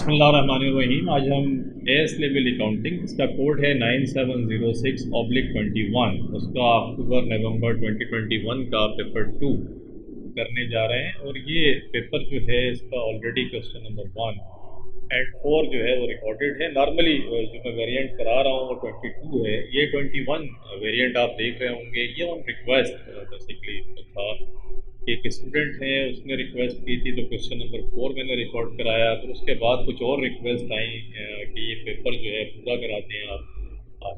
बिस्मिल्लाहिर्रहमानिर्रहीम। आज हम एस लेवल अकाउंटिंग, इसका कोड है 9706/21, उसका अक्टूबर नवंबर 2021 का पेपर 2 करने जा रहे हैं। और ये पेपर जो है इसका ऑलरेडी क्वेश्चन नंबर 1 एंड 4 जो है वो रिकॉर्डेड है। नॉर्मली जो मैं वेरिएंट करा रहा हूँ वो 22 है, ये 21 वेरिएंट आप देख रहे होंगे। ये ऑन रिक्वेस्ट बेसिकली था कि एक स्टूडेंट है, उसने रिक्वेस्ट की थी तो क्वेश्चन नंबर 4 मैंने रिकॉर्ड कराया। फिर उसके बाद कुछ और रिक्वेस्ट आई कि ये पेपर जो है पूरा करा दें आप,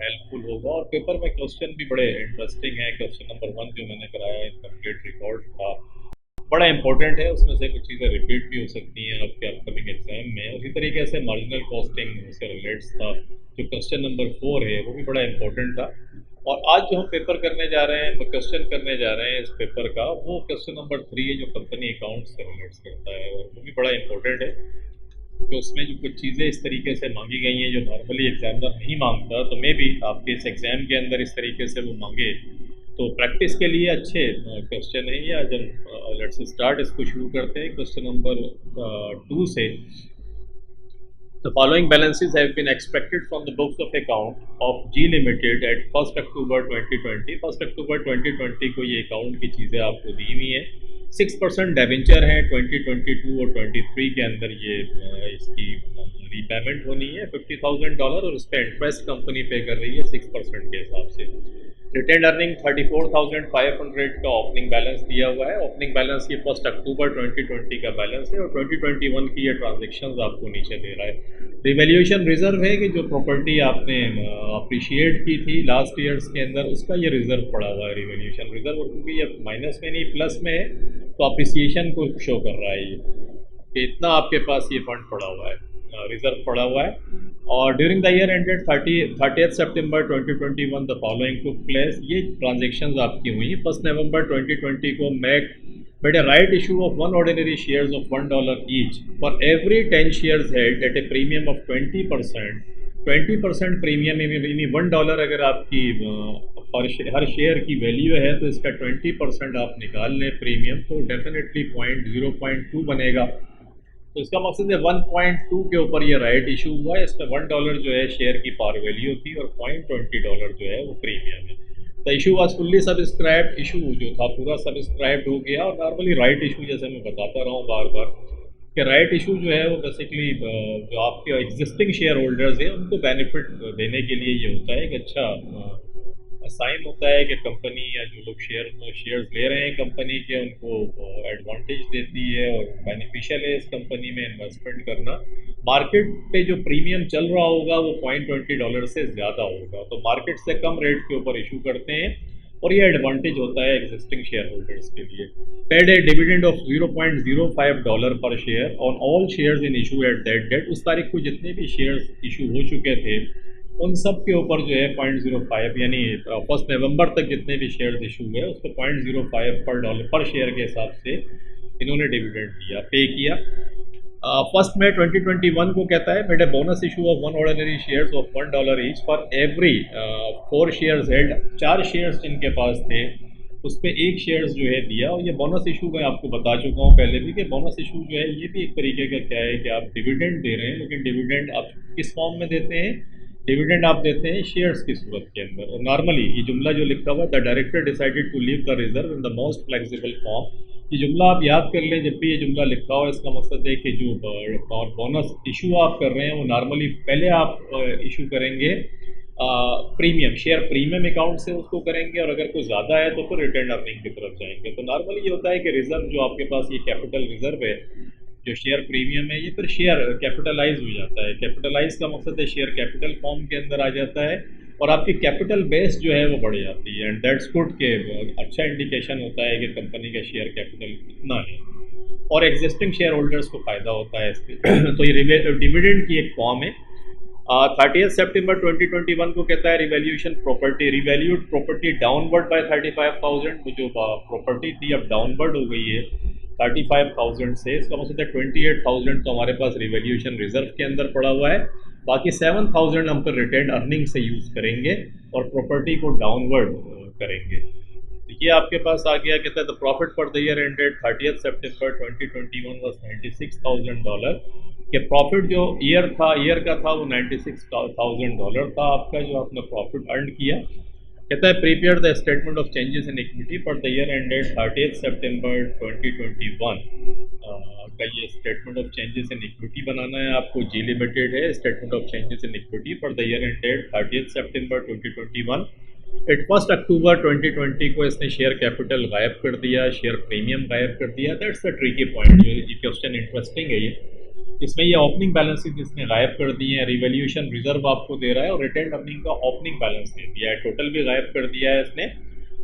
हेल्पफुल होगा। और पेपर में क्वेश्चन भी बड़े इंटरेस्टिंग है। क्वेश्चन नंबर 1 जो मैंने कराया इनकम्प्लीट रिकॉर्ड था, बड़ा इंपॉर्टेंट है। उसमें से कुछ चीज़ें रिपीट भी हो सकती हैं आपके अपकमिंग एग्जाम में। उसी तरीके से मार्जिनल कॉस्टिंग से रिलेट्स था। जो क्वेश्चन नंबर 4 है वो भी बड़ा इंपॉर्टेंट था। और आज जो हम पेपर करने जा रहे हैं, क्वेश्चन करने जा रहे हैं इस पेपर का, वो क्वेश्चन नंबर 3 है जो कंपनी अकाउंट से रिलेट्स करता है, और वो भी बड़ा इंपॉर्टेंट है। तो उसमें जो कुछ चीज़ें इस तरीके से मांगी गई हैं जो नॉर्मली एग्जामिनर नहीं मांगता, तो मे भी आपके इस एग्ज़ाम के अंदर इस तरीके से वो मांगे तो प्रैक्टिस के लिए अच्छे क्वेश्चन है ये। आज हम लेट्स स्टार्ट, इसको शुरू करते हैं क्वेश्चन नंबर 2 से। The following balances have been extracted from the books of account of G Limited at 1st October 2020। 1st October 2020 को ये अकाउंट की चीज़ें आपको दी हुई हैं। 6% डेवेंचर हैं 2022 और 23 के अंदर। ये इसकी रीपेमेंट होनी है $50,000 और उस पर इंटरेस्ट कंपनी पे कर रही है 6% के हिसाब से। रिटेन अर्निंग 34,500 का ओपनिंग बैलेंस दिया हुआ है। ओपनिंग बैलेंस ये 1 अक्टूबर 2020 का बैलेंस है और 2021 की ये ट्रांजेक्शन्स आपको नीचे दे रहा है। रिवैल्यूएशन रिजर्व है कि जो प्रॉपर्टी आपने अप्रिशिएट की थी लास्ट ईयर्स के अंदर, उसका ये रिजर्व पड़ा हुआ है रिवैल्यूएशन रिजर्व। और क्योंकि ये माइनस में नहीं प्लस में है तो अप्रिसिएशन को शो कर रहा है ये कि इतना आपके पास ये फंड पड़ा हुआ है, रिजर्व पड़ा हुआ है। और during the year ended 30th September 2021 the following took place. ये ट्रांजेक्शन्स आपकी हुई 1 नवंबर 2020 को made a right issue of 1 ordinary shares of $1 each for every 10 shares held at a premium of 20%। 20% premium यानी $1 अगर आपकी हर शेयर की वैल्यू है तो इसका 20% आप निकाल लें प्रीमियम, तो डेफिनेटली 0.2 बनेगा। तो इसका मकसद है 1.2 के ऊपर ये राइट इशू हुआ है। इसमें $1 जो है शेयर की पार वैल्यू थी और $0.20 जो है वो प्रीमियम है। The issue was fully subscribed. Issue जो था पूरा सब्सक्राइब्ड हो गया। और नॉर्मली राइट इशू जैसे मैं बताता रहा हूँ बार बार कि राइट इशू जो है वो बेसिकली जो आपके एग्जिस्टिंग शेयर होल्डर्स हैं उनको बेनिफिट देने के लिए ये होता है कि अच्छा साइन होता है कि कंपनी या जो लोग शेयर्स ले रहे हैं कंपनी के, उनको एडवांटेज देती है और बेनिफिशियल है इस कंपनी में इन्वेस्टमेंट करना। मार्केट पे जो प्रीमियम चल रहा होगा वो $0.20 से ज़्यादा होगा, तो मार्केट से कम रेट के ऊपर इशू करते हैं और ये एडवांटेज होता है एग्जिस्टिंग शेयर होल्डर्स के लिए। Paid A dividend of $0.05 per share on all shares in issue at that date. उस तारीख को जितने भी शेयर्स इशू हो चुके थे उन सब के ऊपर जो है 0.05 यानी 1 नवंबर तक जितने भी शेयर्स इशू हुए उस पर $0.05 पर शेयर के हिसाब से इन्होंने डिविडेंड दिया, पे किया। 1 मई 2021 को कहता है made a bonus issue of 1 ordinary shares of $1 each for every 4 shares held. 4 shares जिनके पास थे उस पर 1 शेयर्स जो है दिया। और ये बोनस इशू मैं आपको बता चुका हूँ पहले भी कि बोनस इशू जो है ये भी एक तरीके का क्या है कि आप डिविडेंड दे रहे हैं, लेकिन डिविडेंड आप किस फॉर्म में देते हैं? डिविडेंड आप देते हैं शेयर्स की सूरत के अंदर। और नॉर्मली ये जुमला जो लिखा हुआ the director decided to leave the reserve in the most flexible form, ये जुमला आप याद कर लें। जब भी ये जुमला लिखा हो इसका मकसद है कि जो बोनस इशू आप कर रहे हैं वो नॉर्मली पहले आप इशू करेंगे प्रीमियम, शेयर प्रीमियम अकाउंट से उसको करेंगे, और अगर कोई ज़्यादा है तो फिर रिटर्न अर्निंग की तरफ जाएंगे। तो नॉर्मली ये होता है कि रिजर्व जो आपके पास ये कैपिटल रिजर्व है, जो शेयर प्रीमियम है, ये फिर शेयर कैपिटलाइज हो जाता है। कैपिटलाइज का मकसद है शेयर कैपिटल फॉर्म के अंदर आ जाता है और आपकी कैपिटल बेस जो है वो बढ़ जाती है। एंड दैट्स गुड के अच्छा इंडिकेशन होता है कि कंपनी का शेयर कैपिटल कितना है और एग्जिस्टिंग शेयर होल्डर्स को फ़ायदा होता है इससे। तो ये डिविडेंड की एक फॉर्म है। 30th सितंबर 2021 को कहता है revaluation property, revalued property downward by 35,000। जो प्रॉपर्टी थी अब डाउनवर्ड हो गई है 35,000 से। इसका मतलब है 28,000 तो हमारे पास रिवैल्यूएशन रिजर्व के अंदर पड़ा हुआ है। बाकी 7,000 हम फिर रिटेन अर्निंग से यूज़ करेंगे और प्रॉपर्टी को डाउनवर्ड करेंगे। तो ये आपके पास आ गया। कहता है the profit for the year ended 30th September 2021 was $96,000 कि प्रॉफिट जो ईयर का था वो $96,000 था आपका, जो आपने प्रॉफिट अर्न किया। कहता है prepare the statement of changes in equity for the year ended 30 September 2021 का ये statement of changes in equity बनाना है आपको। जी लिमिटेड है statement of changes in equity for the year ended 30 September 2021। 1 अक्टूबर 2020 को इसने शेयर कैपिटल गायब कर दिया, शेयर प्रीमियम गायब कर दिया। दैट्स द ट्रिकी पॉइंट, ये क्वेश्चन इंटरेस्टिंग है ये। इसमें ये ओपनिंग बैलेंसेस इसने गायब कर दिए हैं, रिवैल्यूएशन रिजर्व आपको दे रहा है और रिटेन अर्निंग का ओपनिंग बैलेंस दे दिया है, टोटल भी गायब कर दिया है इसने।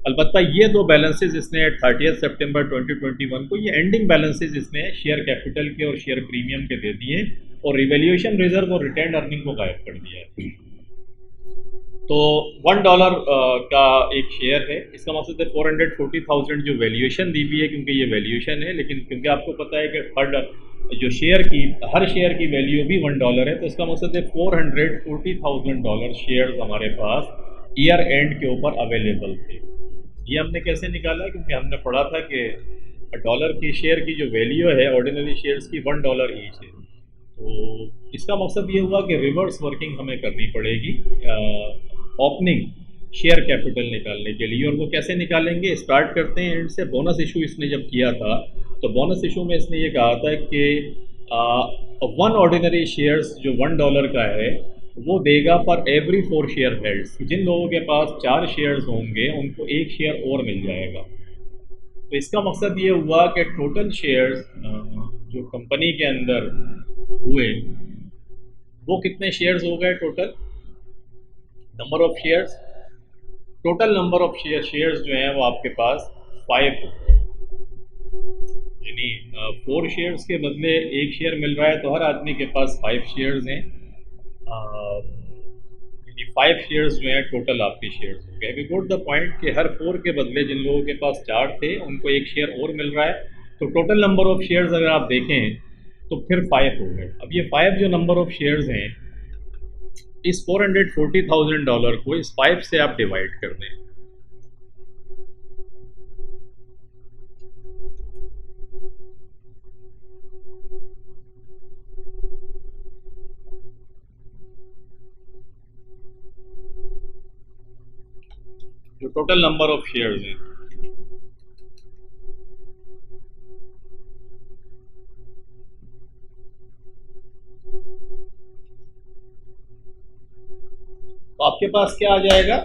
अलबत्ता ये दो बैलेंसेस इसने 30 सितंबर 2021 को, ये एंडिंग बैलेंसेस इसने शेयर कैपिटल के और शेयर प्रीमियम के दे दिए और रिवैल्यूएशन रिजर्व और रिटेन अर्निंग को गायब कर दिया है। तो $1 का एक शेयर है, इसका मतलब है 440,000 जो वैल्यूएशन दी हुई है, क्योंकि ये वैल्यूएशन है, लेकिन क्योंकि आपको पता है कि जो हर शेयर की वैल्यू भी $1 है, तो इसका मतलब है $440,000 शेयर्स हमारे पास ईयर एंड के ऊपर अवेलेबल थे। ये हमने कैसे निकाला, क्योंकि हमने पढ़ा था कि डॉलर की शेयर की जो वैल्यू है ऑर्डिनरी शेयर्स की $1 ईच है। तो इसका मकसद ये हुआ कि रिवर्स वर्किंग हमें करनी पड़ेगी ओपनिंग शेयर कैपिटल निकालने के लिए। और वो कैसे निकालेंगे, स्टार्ट करते हैं एंड से। बोनस इशू इसने जब किया था तो बोनस इशू में इसने ये कहा था कि 1 ऑर्डिनरी शेयर्स जो $1 का है वो देगा फॉर एवरी 4 शेयर हेल्ड्स। जिन लोगों के पास 4 शेयर्स होंगे उनको 1 शेयर और मिल जाएगा। तो इसका मकसद ये हुआ कि टोटल शेयर्स जो कंपनी के अंदर हुए वो कितने शेयर्स हो गए, total number of shares, total number of shares जो हैं वो आपके पास 5 हो गए। यानी 4 शेयर्स के बदले 1 शेयर मिल रहा है, तो हर आदमी के पास 5 शेयर्स हैं। यानी 5 शेयर्स जो हैं टोटल आपके शेयर्स हो गए। वी गोट द पॉइंट कि हर 4 के बदले जिन लोगों के पास 4 थे उनको 1 शेयर और मिल रहा है, तो टोटल नंबर ऑफ शेयर्स अगर आप देखें तो फिर 5 हो गए। अब ये 5 जो नंबर ऑफ शेयर्स हैं, इस $440,000 को इस 5 से आप डिवाइड कर दें। जो टोटल नंबर ऑफ शेयर्स हैं, तो आपके पास क्या आ जाएगा,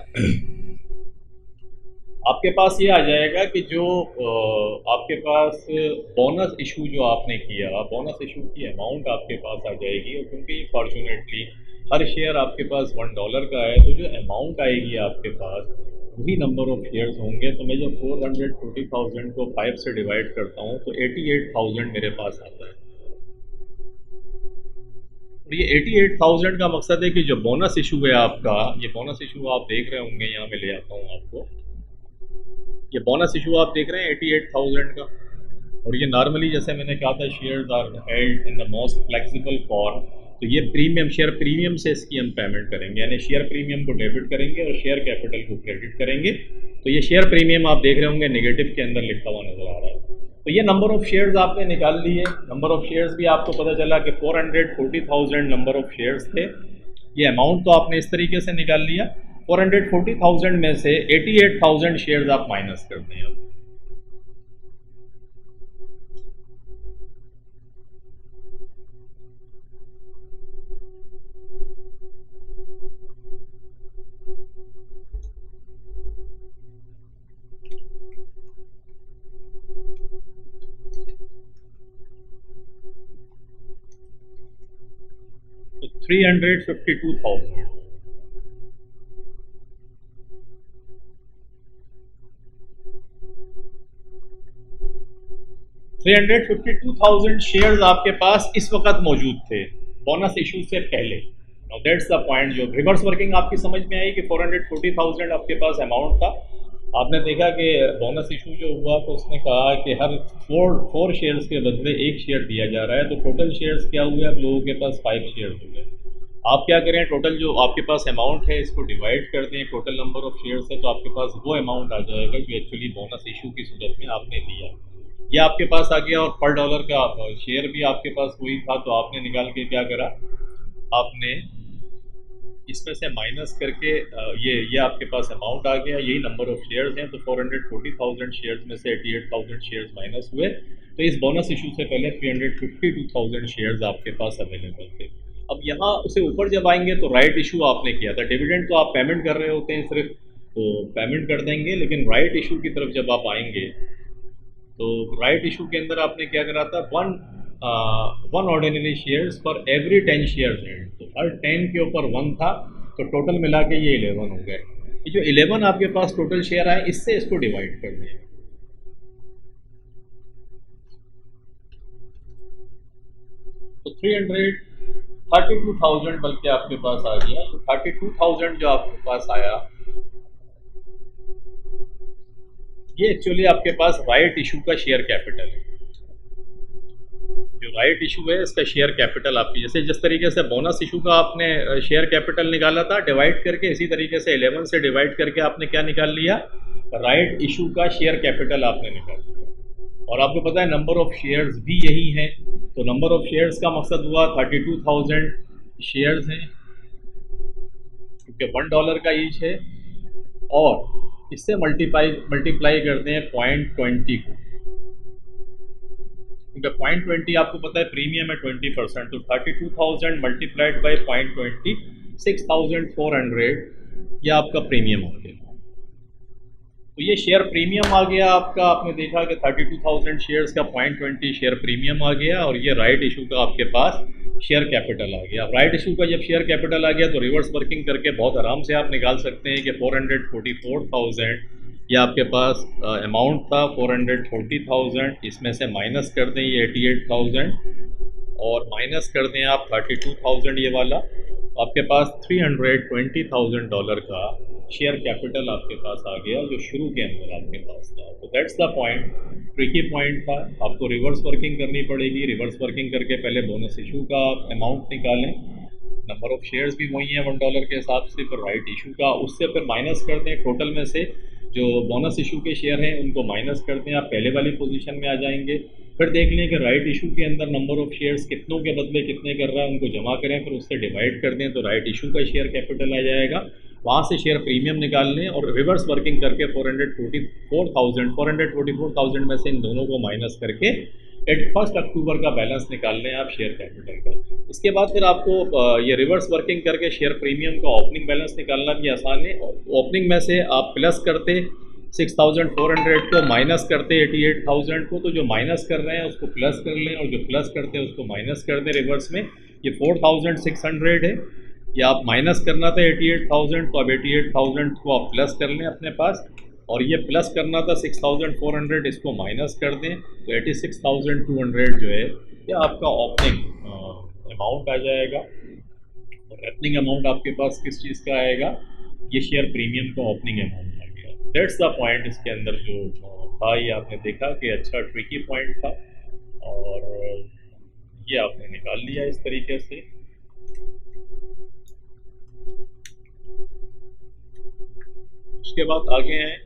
आपके पास ये आ जाएगा कि जो आपके पास बोनस इशू जो आपने किया, बोनस इशू की अमाउंट आपके पास आ जाएगी। और क्योंकि फॉर्चुनेटली हर शेयर आपके पास $1 का है, तो जो अमाउंट आएगी आपके पास वही नंबर ऑफ शेयर्स होंगे। तो मैं जब 440,000 को 5 से डिवाइड करता हूँ तो 88,000 मेरे पास आता है। और ये 88,000 का मकसद है कि जो बोनस इशू है आपका, ये बोनस इशू आप देख रहे होंगे, यहाँ मैं ले आता हूँ आपको। ये बोनस इशू आप देख रहे हैं 88,000 का, और ये नॉर्मली जैसे मैंने कहा था shares are held in the most flexible form. तो ये प्रीमियम, शेयर प्रीमियम से इसकी हम पेमेंट करेंगे, यानी शेयर प्रीमियम को डेबिट करेंगे और शेयर कैपिटल को क्रेडिट करेंगे। तो ये शेयर प्रीमियम आप देख रहे होंगे नेगेटिव के अंदर लिखा हुआ नजर आ रहा है। तो ये नंबर ऑफ शेयर्स आपने निकाल लिए। नंबर ऑफ शेयर्स भी आपको पता चला कि 440,000 नंबर ऑफ शेयर्स थे। ये अमाउंट तो आपने इस तरीके से निकाल लिया। 440,000 में से 88,000 शेयर्स आप माइनस कर दें। अब तो 352,000 352,000 शेयर्स आपके पास इस वक्त मौजूद थे बोनस इशू से पहले। Now that's the point. जो रिवर्स वर्किंग आपकी समझ में आई कि 440,000 आपके पास अमाउंट था। आपने देखा कि बोनस इशू जो हुआ तो उसने कहा कि हर 4 शेयर्स के बदले 1 शेयर दिया जा रहा है, तो टोटल शेयर्स क्या हुए, अब लोगों के पास 5 शेयर्स हो गए। आप क्या करें, टोटल जो आपके पास अमाउंट है इसको डिवाइड कर दें टोटल नंबर ऑफ शेयर्स है, तो आपके पास वो अमाउंट आ जाएगा जो एक्चुअली बोनस इशू की सूरत में आपने दिया। ये आपके पास आ गया और पर डॉलर का शेयर भी आपके पास वही था, तो आपने निकाल के क्या करा, आपने इसमें से माइनस करके ये आपके पास अमाउंट आ गया, यही नंबर ऑफ शेयर्स हैं, तो 440,000 शेयर्स में से 88,000 शेयर्स माइनस हुए, तो इस बोनस इशू से पहले 352,000 शेयर्स आपके पास अवेलेबल थे। अब यहाँ उसे ऊपर जब आएंगे तो राइट इशू आपने किया था, डिविडेंड तो आप पेमेंट कर रहे होते हैं सिर्फ, तो पेमेंट कर देंगे, लेकिन राइट इशू की तरफ जब आप आएंगे तो राइट इशू के अंदर आपने क्या करा था, one ordinary shares for every 10 shares हैं, तो हर 10 के ऊपर 1 था, तो टोटल मिला के ये 11 हो गए। ये जो 11 आपके पास टोटल शेयर आए, इससे इसको डिवाइड कर दें, तो 332,000 बल्कि आपके पास आ गया, तो 32,000 जो आपके पास आया, ये एक्चुअली आपके पास राइट इशू का शेयर कैपिटल है। जो राइट इशू है इसका शेयर कैपिटल आपकी, जैसे जिस तरीके से बोनस इशू का आपने शेयर कैपिटल निकाला था डिवाइड करके, इसी तरीके से 11 से डिवाइड करके आपने क्या निकाल लिया, राइट इशू का शेयर कैपिटल आपने निकाल लिया। और आपको पता है नंबर ऑफ शेयर्स भी यही है, तो नंबर ऑफ शेयर्स का मकसद हुआ 32,000 शेयर्स हैं, क्योंकि $1 का ईच है, और इससे मल्टीप्लाई करते हैं 0.20 को, क्योंकि 0.20 आपको पता है प्रीमियम है 20%, तो 32,000 मल्टीप्लाइड बाई 0.20, 6,400 यह आपका प्रीमियम आ गया। तो ये शेयर प्रीमियम आ गया आपका, आपने देखा कि 32,000 शेयर्स का 0.20 शेयर प्रीमियम आ गया, और ये राइट इशू का आपके पास शेयर कैपिटल आ गया। राइट इशू का जब शेयर कैपिटल आ गया तो रिवर्स वर्किंग करके बहुत आराम से आप निकाल सकते हैं कि 444,000 ये आपके पास अमाउंट था, 440,000, इसमें से माइनस कर दें ये 88,000 और माइनस कर दें आप 32,000 ये वाला, तो आपके पास $320,000 का शेयर कैपिटल आपके पास आ गया, जो शुरू के अंदर आपके पास था। तो that's the point, tricky point था, आपको रिवर्स वर्किंग करनी पड़ेगी। रिवर्स वर्किंग करके पहले बोनस इशू का अमाउंट निकालें, नंबर ऑफ शेयर्स भी वही है $1 के हिसाब से, फिर राइट इशू का उससे फिर माइनस कर दें, टोटल में से जो बोनस इशू के शेयर हैं उनको माइनस कर दें, आप पहले वाली पोजीशन में आ जाएंगे। फिर देख लें कि राइट इशू के अंदर नंबर ऑफ शेयर्स कितनों के बदले कितने कर रहा है, उनको जमा करें, फिर उससे डिवाइड कर दें, तो राइट इशू का शेयर कैपिटल आ जाएगा। वहाँ से शेयर प्रीमियम निकाल लें और रिवर्स वर्किंग करके 444,000 में से इन दोनों को माइनस करके 1 अक्टूबर का बैलेंस निकाल लें आप शेयर कैपिटल का। इसके बाद फिर आपको ये रिवर्स वर्किंग करके शेयर प्रीमियम का ओपनिंग बैलेंस निकालना भी आसान है। ओपनिंग में से आप प्लस करते 6,400 को, माइनस करते 88,000 को, तो जो माइनस कर रहे हैं उसको प्लस कर लें और जो प्लस करते हैं उसको माइनस कर दें रिवर्स में। ये 4,600 है, या आप माइनस करना था 88,000, तो अब 88,000 को आप प्लस कर लें अपने पास, और ये प्लस करना था 6,400, इसको माइनस कर दें, तो 86,200 जो है ये आपका ओपनिंग अमाउंट आ जाएगा। और ओपनिंग अमाउंट आपके पास किस चीज़ का आएगा, ये शेयर प्रीमियम का ओपनिंग अमाउंट आ गया। That's the point. इसके अंदर जो था ये आपने देखा कि अच्छा ट्रिकी पॉइंट था, और ये आपने निकाल लिया इस तरीके से। उसके बाद आगे हैं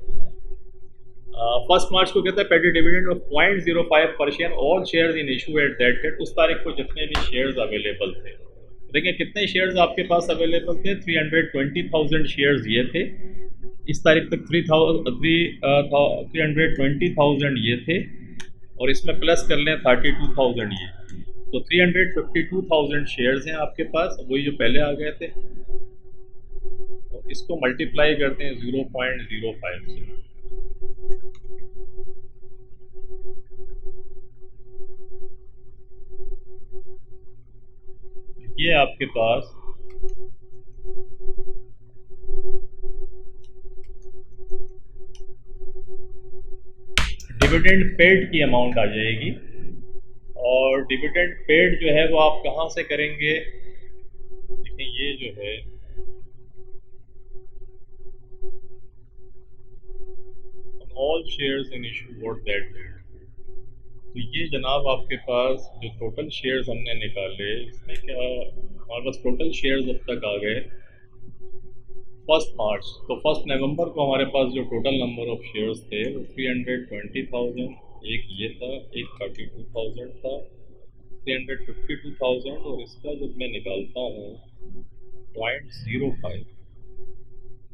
1 मार्च को कहता है पेडी dividend of 0.05 per share all shares in issue at that date. उस तारीख को जितने भी शेयर्स अवेलेबल थे, देखिए कितने शेयर्स आपके पास अवेलेबल थे, 320,000 शेयर्स ये थे इस तारीख तक, 320,000 ये थे, और इसमें प्लस कर लें 32,000 ये, तो 352,000 शेयर्स हैं आपके पास, वही जो पहले आ गए थे। इसको मल्टीप्लाई करते हैं 0.05 से, ये आपके पास डिविडेंड पेड की अमाउंट आ जाएगी। और डिविडेंड पेड जो है वो आप कहाँ से करेंगे, देखिए ये जो है ऑल शेयर्स इन इशू और दैट डेट, तो ये जनाब आपके पास जो टोटल शेयर्स हमने निकाले, इसमें क्या हमारे पास टोटल शेयर्स अब तक आ गए 1 मार्च, तो 1 नवंबर को हमारे पास जो टोटल नंबर ऑफ शेयर्स थे वो 320,000, एक ये था, एक 32,000 था, 352,000, और इसका जब मैं निकालता हूँ 0.05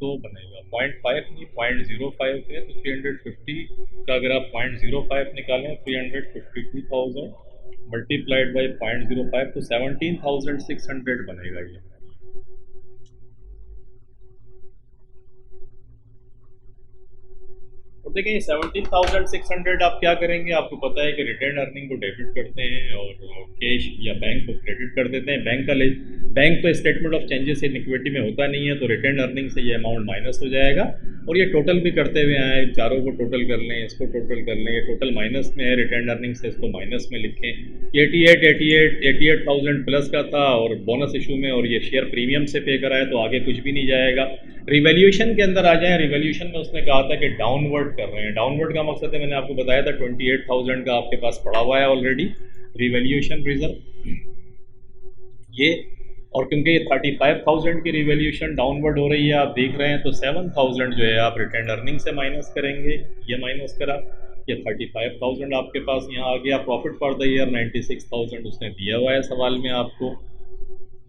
तो बनेगा 0.5 नहीं 0.05 है, तो 350 का अगर आप 0.05 निकालें 352,000 मल्टीप्लाइड बाई 0.05 तो 17,600 बनेगा ये। और देखिए 17,600 आप क्या करेंगे, आपको पता है कि रिटेन अर्निंग को डेबिट करते हैं और कैश या बैंक को क्रेडिट कर देते हैं। बैंक तो statement of changes in equity में होता नहीं है, तो रिटेन अर्निंग से ये अमाउंट माइनस हो जाएगा। और ये टोटल भी करते हुए आए, चारों को टोटल कर लें, इसको टोटल कर लें, ये टोटल माइनस में है, रिटेन अर्निंग से इसको माइनस में लिखें। 88,000 प्लस का था और बोनस इशू में, और ये शेयर प्रीमियम से पे कराए तो आगे कुछ भी नहीं जाएगा। रिवैल्यूएशन के अंदर आ जाए, रिवैल्यूएशन में उसने कहा था कि डाउनवर्ड कर रहे हैं। डाउनवर्ड का मकसद है, मैंने आपको बताया था 28,000 का आपके पास पड़ा हुआ है ऑलरेडी रिवैल्यूएशन रिजर्व ये, और क्योंकि ये 35,000 की रिवैल्यूएशन डाउनवर्ड हो रही है आप देख रहे हैं, तो 7,000 जो है आप रिटेन अर्निंग से माइनस करेंगे, ये माइनस करा, ये 35,000 आपके पास यहाँ आ गया। प्रॉफिट फॉर द ईयर 96,000 उसने दिया हुआ है सवाल में आपको,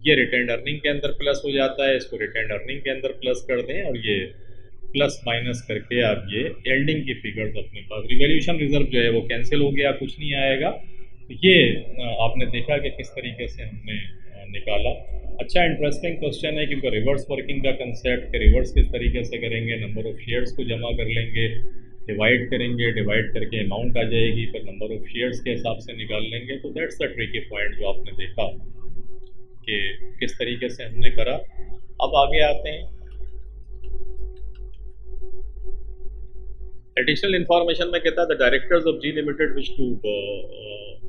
ये रिटेन अर्निंग के अंदर प्लस हो जाता है, इसको रिटेन अर्निंग के अंदर प्लस कर दें और ये प्लस माइनस करके आप ये एंडिंग की फिगर्स अपने पास, रिवैल्यूएशन रिजर्व जो है वो कैंसिल हो गया, कुछ नहीं आएगा। तो ये आपने देखा कि किस तरीके से हमने निकाला। अच्छा इंटरेस्टिंग क्वेश्चन है, क्योंकि रिवर्स वर्किंग का कंसेप्ट के रिवर्स किस तरीके से करेंगे, नंबर ऑफ शेयर्स को जमा कर लेंगे, डिवाइड करेंगे, डिवाइड करके अमाउंट आ जाएगी, फिर नंबर ऑफ शेयर्स के हिसाब से निकाल लेंगे। तो दैट्स द ट्रिकी पॉइंट जो आपने देखा कि किस तरीके से हमने करा। अब आगे आते हैं, एडिशनल इंफॉर्मेशन में कहता है the directors of G limited wish to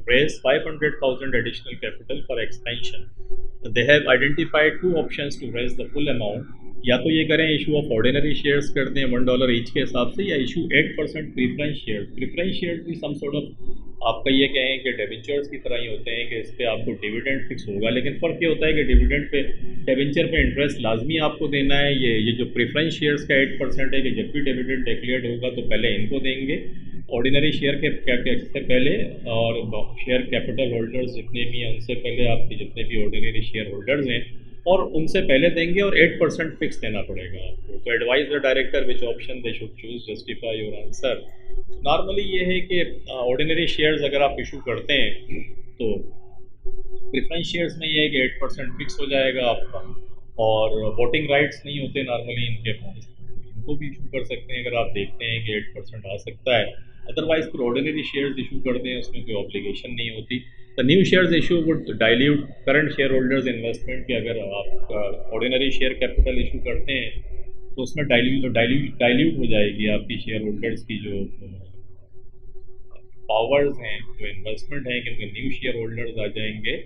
raise 500,000 additional capital for expansion. They have identified two options to raise the full amount. या तो ये करें इशू ऑफ ऑर्डिनरी शेयर्स कर दें $1 ईच के हिसाब से, या issue 8% preference shares. Preference shares भी सम सॉर्ट ऑफ आपका ये कहें कि डेवेंचर्स की तरह ही होते हैं कि इस पर आपको डिविडेंड फिक्स होगा, लेकिन फ़र्क ये होता है कि डिविडेंड पे डेवेंचर पे इंटरेस्ट लाजमी आपको देना है। ये जो प्रीफरेंस शेयर्स का 8% है कि जब भी डिविडेंड डिक्लेयर्ड होगा तो पहले इनको देंगे ऑर्डिनरी शेयर के से पहले, और शेयर कैपिटल होल्डर्स जितने भी हैं उनसे पहले, आपके जितने भी ऑर्डिनरी शेयर होल्डर्स हैं और उनसे पहले देंगे, और 8% फिक्स देना पड़ेगा आपको। तो advise the director which option they should choose, justify your answer. Normally ये है कि ऑर्डिनरी शेयर्स अगर आप इशू करते हैं तो प्रेफरेंस शेयर्स में ये है कि 8% फिक्स हो जाएगा आपका, और वोटिंग राइट्स नहीं होते नॉर्मली इनके पास, इनको भी इशू कर सकते हैं अगर आप देखते हैं कि 8% आ सकता है। अदरवाइज फिर ऑर्डिनरी शेयर्स इशू कर दें, उसमें कोई ऑब्लिगेशन नहीं होती। The new shares issue would dilute current share holders investment के। अगर आप ऑर्डिनरी शेयर कैपिटल इशू करते हैं तो उसमें डाइल्यूट हो जाएगी आपकी शेयर होल्डर्स की जो पावर्स हैं, जो इन्वेस्टमेंट है, क्योंकि न्यू शेयर होल्डर्स आ जाएंगे।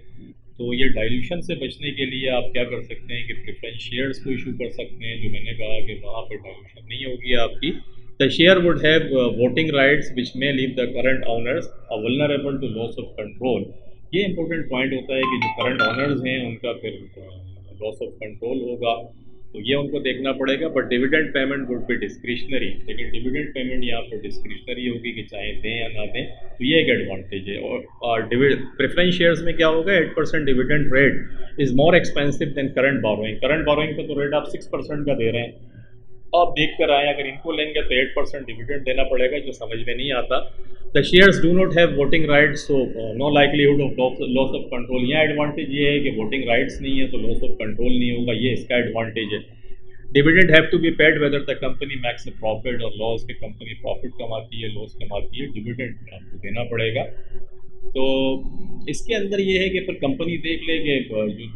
तो ये डाइल्यूशन से बचने के लिए आप क्या कर सकते हैं कि प्रेफरेंस शेयर्स को इशू कर सकते हैं, जो मैंने कहा कि वहाँ पर डाइल्यूशन नहीं होगी आपकी। The share would have voting rights which may leave the current owners vulnerable to loss of control. ये इंपॉर्टेंट पॉइंट होता है कि जो करंट ओनर्स हैं उनका फिर लॉस ऑफ कंट्रोल होगा, तो ये उनको देखना पड़ेगा। But dividend payment would be discretionary, लेकिन डिविडेंड पेमेंट यहाँ पर डिस्क्रिशनरी होगी कि चाहे दें या ना दें, तो ये एक एडवांटेज है। और प्रेफरेंस शेयर्स में क्या होगा, 8% dividend rate is more expensive than current borrowing. Current borrowing पे तो रेट आप 6% का दे रहे हैं, आप देख कर आए, अगर इनको लेंगे तो 8% डिविडेंड देना पड़ेगा, जो समझ में नहीं आता। The shares do not have voting rights, so no likelihood of loss of control. यहाँ एडवांटेज ये है कि वोटिंग राइट्स नहीं है तो लॉस ऑफ कंट्रोल नहीं होगा, ये इसका एडवांटेज है। Dividend have to be paid whether the company makes a profit और लॉस, के कंपनी प्रॉफिट कमाती है लॉस कमाती है, डिविडेंड आपको देना पड़ेगा। तो इसके अंदर ये है कि फिर कंपनी देख ले कि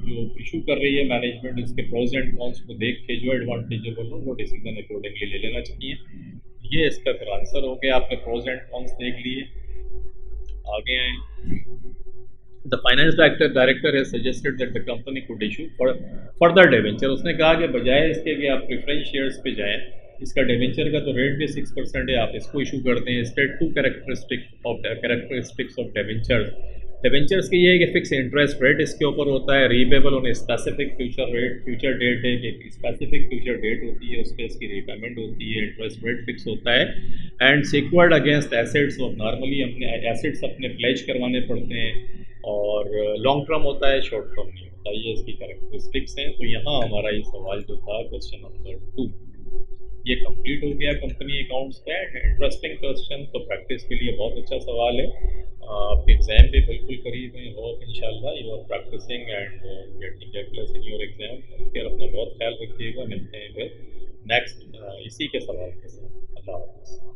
जो इशू कर रही है मैनेजमेंट, इसके प्रोज एंड कॉन्स को देख के जो एडवांटेजेबल हो वो डिसीजन अकॉर्डिंगली ले लेना चाहिए। ये इसका फिर आंसर हो गया, आपने प्रोज एंड कॉन्स देख लिए। आगे आए, the finance director has suggested that the company could issue further debenture. उसने कहा कि बजाय इसके कि आप प्रेफरेंस शेयर्स पे जाएं, इसका डिवेंचर का तो रेट भी 6% है, आप इसको इशू करते हैं। State to characteristics of debentures, debentures की ये है कि फिक्स इंटरेस्ट रेट इसके ऊपर होता है, repayable on specific future date है कि स्पेसिफिक फ्यूचर डेट होती है, उस पर इसकी रीपेमेंट होती है, इंटरेस्ट रेट फिक्स होता है एंड सिक्योर्ड अगेंस्ट एसेट्स। और नॉर्मली हमने एसेट्स अपने प्लेज करवाने पड़ते हैं और लॉन्ग टर्म होता है, शॉर्ट टर्म नहीं होता। ये इसकी कैरेक्टरिस्टिक्स हैं। तो यहाँ हमारा ये सवाल जो था क्वेश्चन नंबर 2 ये कंप्लीट हो गया कंपनी अकाउंट्स का। इंटरेस्टिंग क्वेश्चन, तो प्रैक्टिस के लिए बहुत अच्छा सवाल है। आपके एग्ज़ाम भी बिल्कुल करीब है और इंशाल्लाह you are practising and getting A plus in your exam. फिर अपना बहुत ख्याल रखिएगा। मिलते हैं फिर नेक्स्ट इसी के सवाल के साथ। अल्लाह हाफ़िज़।